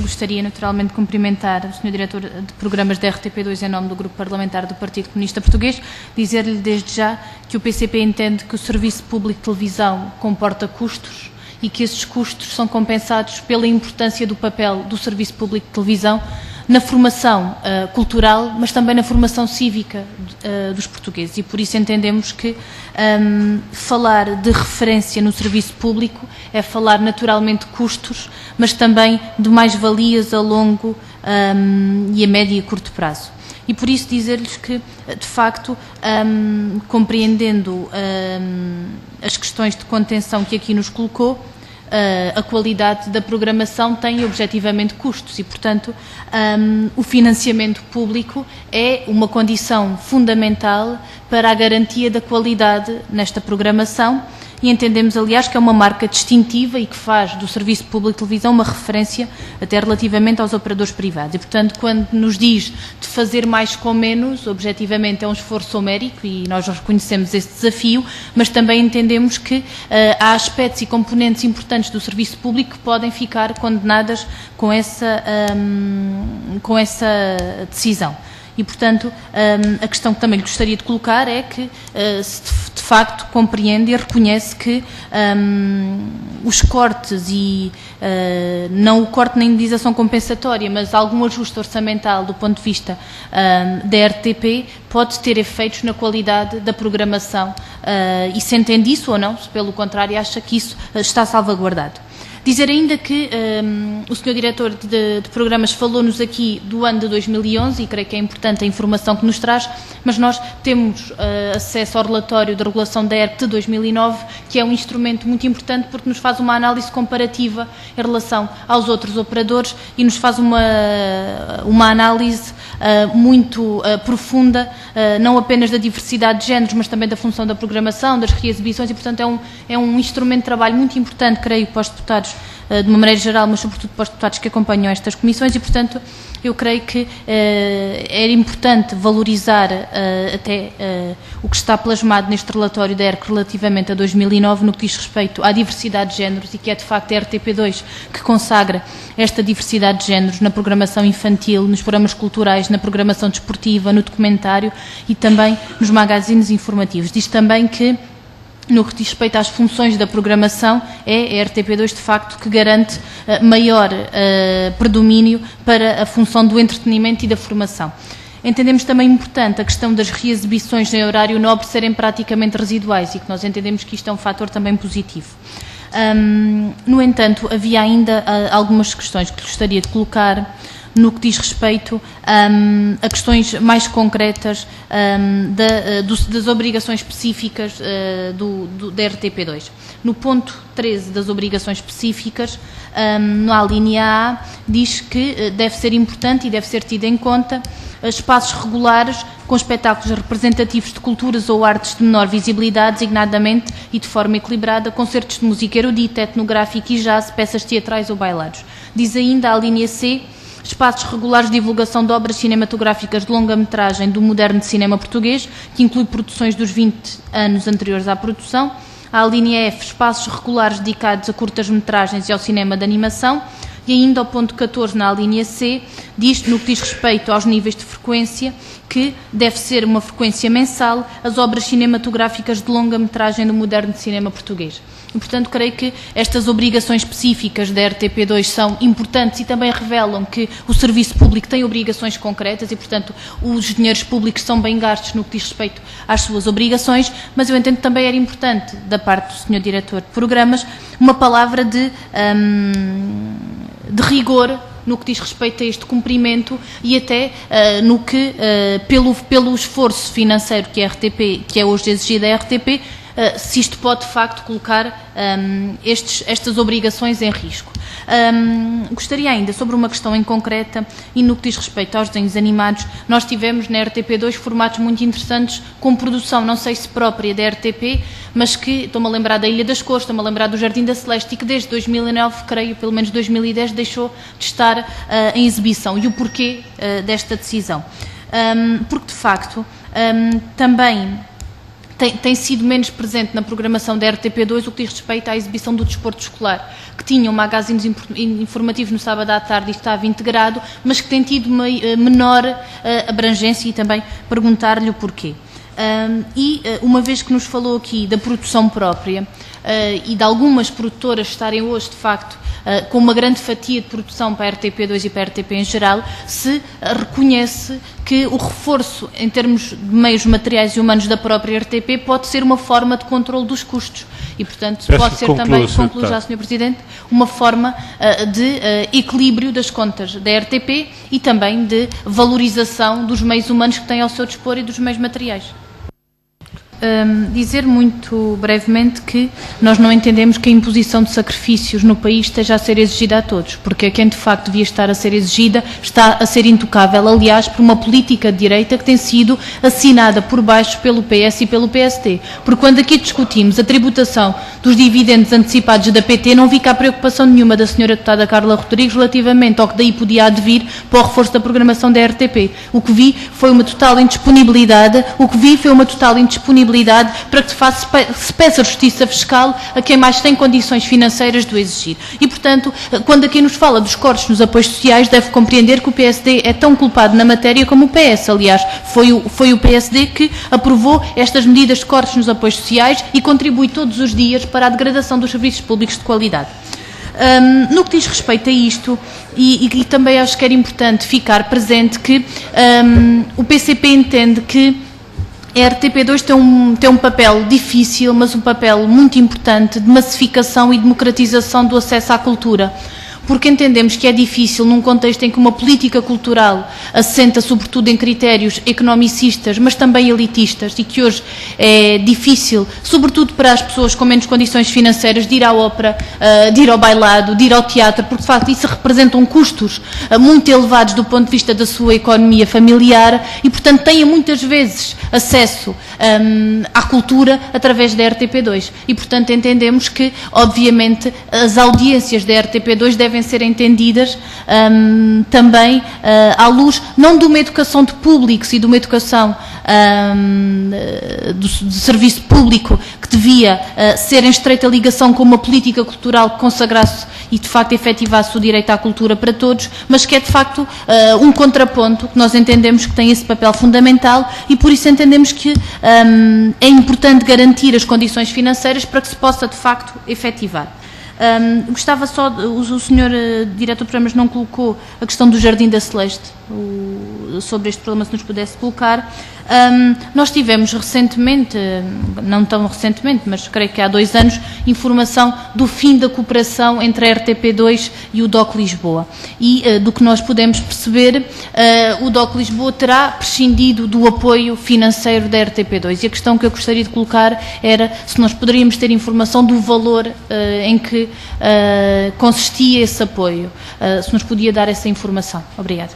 gostaria naturalmente de cumprimentar o Sr. Diretor de Programas da RTP2 em nome do Grupo Parlamentar do Partido Comunista Português, dizer-lhe desde já que o PCP entende que o Serviço Público de Televisão comporta custos e que esses custos são compensados pela importância do papel do Serviço Público de Televisão na formação cultural, mas também na formação cívica dos portugueses. E por isso entendemos que falar de referência no serviço público é falar naturalmente de custos, mas também de mais-valias a longo e a médio e curto prazo. E por isso dizer-lhes que, de facto, compreendendo as questões de contenção que aqui nos colocou, a qualidade da programação tem objetivamente custos e, portanto, o financiamento público é uma condição fundamental para a garantia da qualidade nesta programação e entendemos, aliás, que é uma marca distintiva e que faz do Serviço Público de Televisão uma referência até relativamente aos operadores privados. E, portanto, quando nos diz de fazer mais com menos, objetivamente é um esforço homérico e nós reconhecemos esse desafio, mas também entendemos que há aspectos e componentes importantes do serviço público que podem ficar condenadas com essa decisão. E, portanto, a questão que também lhe gostaria de colocar é que, se de facto compreende e reconhece que os cortes e não o corte na indenização compensatória, mas algum ajuste orçamental do ponto de vista da RTP pode ter efeitos na qualidade da programação e se entende isso ou não, se pelo contrário acha que isso está salvaguardado. Dizer ainda que o Sr. Diretor de Programas falou-nos aqui do ano de 2011 e creio que é importante a informação que nos traz, mas nós temos acesso ao relatório de regulação da ERC de 2009, que é um instrumento muito importante porque nos faz uma análise comparativa em relação aos outros operadores e nos faz uma análise muito profunda, não apenas da diversidade de géneros, mas também da função da programação, das reexibições e, portanto, é um instrumento de trabalho muito importante, creio, para os deputados de uma maneira geral, mas sobretudo para os deputados que acompanham estas comissões e, portanto, eu creio que era importante valorizar até o que está plasmado neste relatório da ERC relativamente a 2009 no que diz respeito à diversidade de géneros e que é de facto a RTP2 que consagra esta diversidade de géneros na programação infantil, nos programas culturais, na programação desportiva, no documentário e também nos magazines informativos. Diz também que no que diz respeito às funções da programação, é a RTP2 de facto que garante maior predomínio para a função do entretenimento e da formação. Entendemos também importante a questão das reexibições em horário nobre serem praticamente residuais e que nós entendemos que isto é um fator também positivo. No entanto, havia ainda algumas questões que gostaria de colocar no que diz respeito a questões mais concretas das obrigações específicas da RTP2. No ponto 13 das obrigações específicas, na linha A, diz que deve ser importante e deve ser tido em conta espaços regulares com espetáculos representativos de culturas ou artes de menor visibilidade, designadamente e de forma equilibrada, concertos de música erudita, etnográfica e jazz, peças teatrais ou bailados. Diz ainda a linha C, espaços regulares de divulgação de obras cinematográficas de longa-metragem do moderno cinema português, que inclui produções dos 20 anos anteriores à produção. A linha F, espaços regulares dedicados a curtas-metragens e ao cinema de animação. E ainda ao ponto 14, na linha C, diz, no que diz respeito aos níveis de frequência, que deve ser uma frequência mensal as obras cinematográficas de longa-metragem do moderno cinema português. E, portanto, creio que estas obrigações específicas da RTP2 são importantes e também revelam que o serviço público tem obrigações concretas e, portanto, os dinheiros públicos são bem gastos no que diz respeito às suas obrigações, mas eu entendo que também era importante, da parte do Sr. Diretor de Programas, uma palavra de rigor no que diz respeito a este cumprimento e até no que, pelo esforço financeiro que a RTP, que é hoje exigido à RTP, se isto pode de facto colocar estas obrigações em risco. Gostaria ainda, sobre uma questão em concreta e no que diz respeito aos desenhos animados, nós tivemos na RTP2 formatos muito interessantes com produção, não sei se própria da RTP, mas que, estou-me a lembrar da Ilha das Cores, estou-me a lembrar do Jardim da Celeste e que desde 2009, creio, pelo menos 2010, deixou de estar em exibição. E o porquê desta decisão? Porque, de facto, também tem sido menos presente na programação da RTP2 o que diz respeito à exibição do desporto escolar, que tinha um magazine informativo no sábado à tarde e estava integrado, mas que tem tido uma menor abrangência, e também perguntar-lhe o porquê. Uma vez que nos falou aqui da produção própria e de algumas produtoras estarem hoje, de facto, com uma grande fatia de produção para a RTP2 e para a RTP em geral, se reconhece que o reforço em termos de meios materiais e humanos da própria RTP pode ser uma forma de controle dos custos e, portanto, pode ser também, concluo já, Sr. Presidente, uma forma de equilíbrio das contas da RTP e também de valorização dos meios humanos que tem ao seu dispor e dos meios materiais. Dizer muito brevemente que nós não entendemos que a imposição de sacrifícios no país esteja a ser exigida a todos, porque a quem de facto devia estar a ser exigida está a ser intocável, aliás, por uma política de direita que tem sido assinada por baixo pelo PS e pelo PSD. Porque quando aqui discutimos a tributação dos dividendos antecipados da PT, não vi cá preocupação nenhuma da Sra. Deputada Carla Rodrigues relativamente ao que daí podia advir para o reforço da programação da RTP. O que vi foi uma total indisponibilidade, para que se peça justiça fiscal a quem mais tem condições financeiras de o exigir. E, portanto, quando aqui nos fala dos cortes nos apoios sociais, deve compreender que o PSD é tão culpado na matéria como o PS. Aliás, foi o PSD que aprovou estas medidas de cortes nos apoios sociais e contribui todos os dias para a degradação dos serviços públicos de qualidade. No que diz respeito a isto, e também acho que era importante ficar presente que o PCP entende que a RTP2 tem um papel difícil, mas um papel muito importante de massificação e democratização do acesso à cultura. Porque entendemos que é difícil, num contexto em que uma política cultural assenta sobretudo em critérios economicistas, mas também elitistas, e que hoje é difícil, sobretudo para as pessoas com menos condições financeiras, de ir à ópera, de ir ao bailado, de ir ao teatro, porque de facto isso representam custos muito elevados do ponto de vista da sua economia familiar e, portanto, tenha muitas vezes acesso à cultura através da RTP2. E, portanto, entendemos que, obviamente, as audiências da RTP2 devem ser entendidas também à luz, não de uma educação de públicos e de uma educação de serviço público que devia ser em estreita ligação com uma política cultural que consagrasse e de facto efetivasse o direito à cultura para todos, mas que é de facto um contraponto que nós entendemos que tem esse papel fundamental e por isso entendemos que é importante garantir as condições financeiras para que se possa de facto efetivar. Gostava só, o Sr. Diretor de Programas não colocou a questão do Jardim da Celeste, sobre este problema, se nos pudesse colocar. Nós tivemos recentemente, não tão recentemente, mas creio que há 2 anos, informação do fim da cooperação entre a RTP2 e o DOC Lisboa. E do que nós podemos perceber, o DOC Lisboa terá prescindido do apoio financeiro da RTP2. E a questão que eu gostaria de colocar era se nós poderíamos ter informação do valor em que consistia esse apoio. Se nos podia dar essa informação. Obrigada.